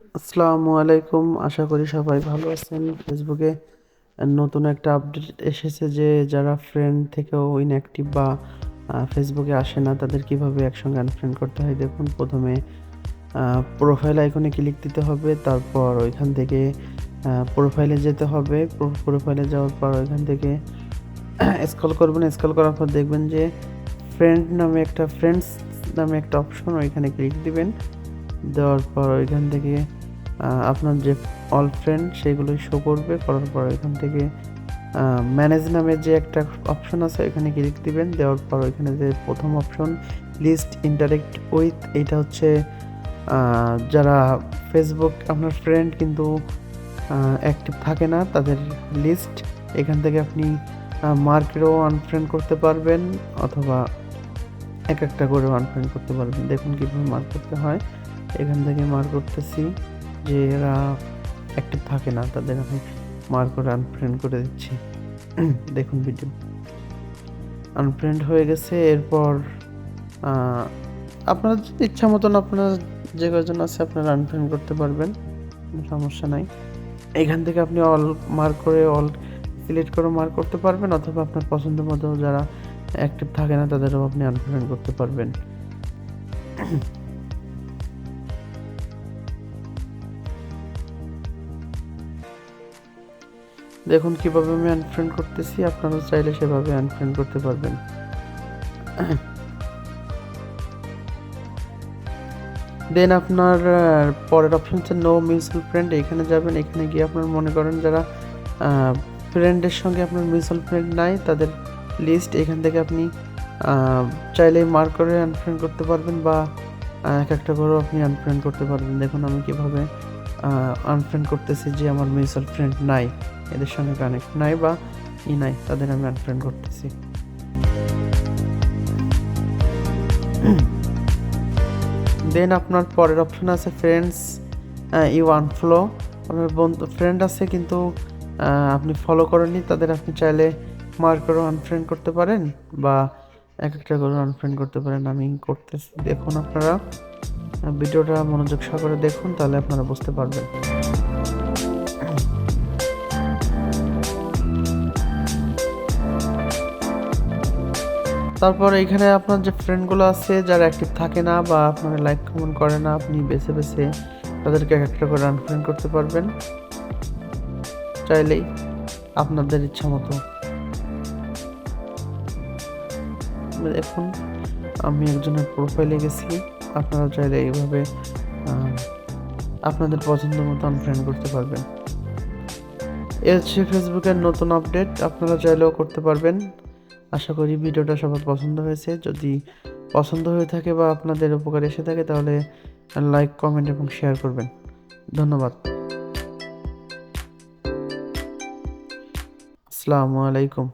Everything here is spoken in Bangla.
আসসালামু আলাইকুম, আশা করি সবাই ভালো আছেন। ফেসবুকে নতুন একটা আপডেট এসেছে যে যারা ফ্রেন্ড থেকেও ইনঅ্যাক্টিভ বা ফেসবুকে আসে না তাদের কিভাবে একসঙ্গে আনফ্রেন্ড করতে হয়। দেখুন, প্রথমে প্রোফাইল আইকনে ক্লিক দিতে হবে, তারপর ওইখান থেকে প্রোফাইলে যেতে হবে। প্রোফাইলে যাওয়ার পর ওইখান থেকে স্ক্রল করবেন। স্ক্রল করার পর দেখবেন যে ফ্রেন্ডস নামে একটা অপশন, ওইখানে ক্লিক দিবেন। দেওয়ার পর ওইখান থেকে আপনার যে অল ফ্রেন্ড সেগুলোই শো করবে। করার পর ওইখান থেকে ম্যানেজ নামে যে একটা অপশন আছে ওইখানে ক্লিক দিবেন। দেওয়ার পর ওইখানে যে প্রথম অপশন লিস্ট ইন্টারেক্ট উইথ, এইটা হচ্ছে যারা ফেসবুক আপনার ফ্রেন্ড কিন্তু অ্যাক্টিভ থাকে না তাদের লিস্ট। এখান থেকে আপনি মার্কেরও আনফ্রেন্ড করতে পারবেন, অথবা এক একটা করেও আনফ্রেন্ড করতে পারবেন। দেখুন কীভাবে মার্ক করতে হয়। এখান থেকে মার্ক করতেছি যে এরা অ্যাক্টিভ থাকে না, তাদের আমি মার্ক করে আনফ্রেন্ড করে দিচ্ছি। দেখুন ভিডিও আনফ্রেন্ড হয়ে গেছে। এরপর আপনার ইচ্ছা মতন আপনার যে কজন আছে আপনারা আনফ্রেন্ড করতে পারবেন, কোনো সমস্যা নাই। এখান থেকে আপনি অল মার্ক করে অল সিলেক্ট করে মার্ক করতে পারবেন, অথবা আপনার পছন্দ মতো যারা অ্যাক্টিভ থাকে না তাদেরও আপনি আনফ্রেন্ড করতে পারবেন। দেখুন কিভাবে আমি আনফ্রেন্ড করতেছি, আপনারা চাইলে সেভাবে আনফ্রেন্ড করতে পারবেন। দেন আপনার পরের অপশন হচ্ছে নো মিউচুয়াল ফ্রেন্ড। এখানে যাবেন। এখানে গিয়ে আপনার মনে করেন যারা ফ্রেন্ডের সঙ্গে আপনার মিউচুয়াল ফ্রেন্ড নাই তাদের লিস্ট, এখান থেকে আপনি চাইলেই মার্ক করে আনফ্রেন্ড করতে পারবেন, বা এক একটা করেও আপনি আনফ্রেন্ড করতে পারবেন। দেখুন আমি কিভাবে আনফ্রেন্ড করতেছি, যে আমার মিউচুয়াল ফ্রেন্ড নাই, এদের সঙ্গে কানেক্ট নাই বা নাই, তাদের আমি আনফ্রেন্ড করতেছি। দেন আপনার পরের অপশন আছে ফ্রেন্ডস ইউ আনফলো। আপনার বন্ধু ফ্রেন্ড আছে কিন্তু আপনি ফলো করেননি, তাদের আপনি চাইলে মার্ক করে আনফ্রেন্ড করতে পারেন, বা এক একটা করে আনফ্রেন্ড করতে পারেন। আমি করতেছি, দেখুন আপনারা ভিডিওটা মনোযোগ সহকারে দেখুন, তাহলে আপনারা বুঝতে পারবেন। তারপর এখানে আপনার যে ফ্রেন্ডগুলো আছে যারা অ্যাক্টিভ থাকে না বা আপনার লাইক কমেন্ট করে না, আপনি বেছে বেছে তাদেরকে এক একটা করে আনফ্রেন্ড করতে পারবেন চাইলেই, আপনাদের ইচ্ছা মতো। এখন আমি একজনের প্রোফাইলে গেছি, আপনারা চাইলে এইভাবে আপনাদের পছন্দ মতো আনফ্রেন্ড করতে পারবেন। এ হচ্ছে ফেসবুকের নতুন আপডেট, আপনারা চাইলেও করতে পারবেন। আশা করি ভিডিওটা সবার পছন্দ হয়েছে। যদি পছন্দ হয়ে থাকে বা আপনাদের উপকার এসে থাকে তাহলে লাইক, কমেন্ট এবং শেয়ার করবেন। ধন্যবাদ। আসসালামু আলাইকুম।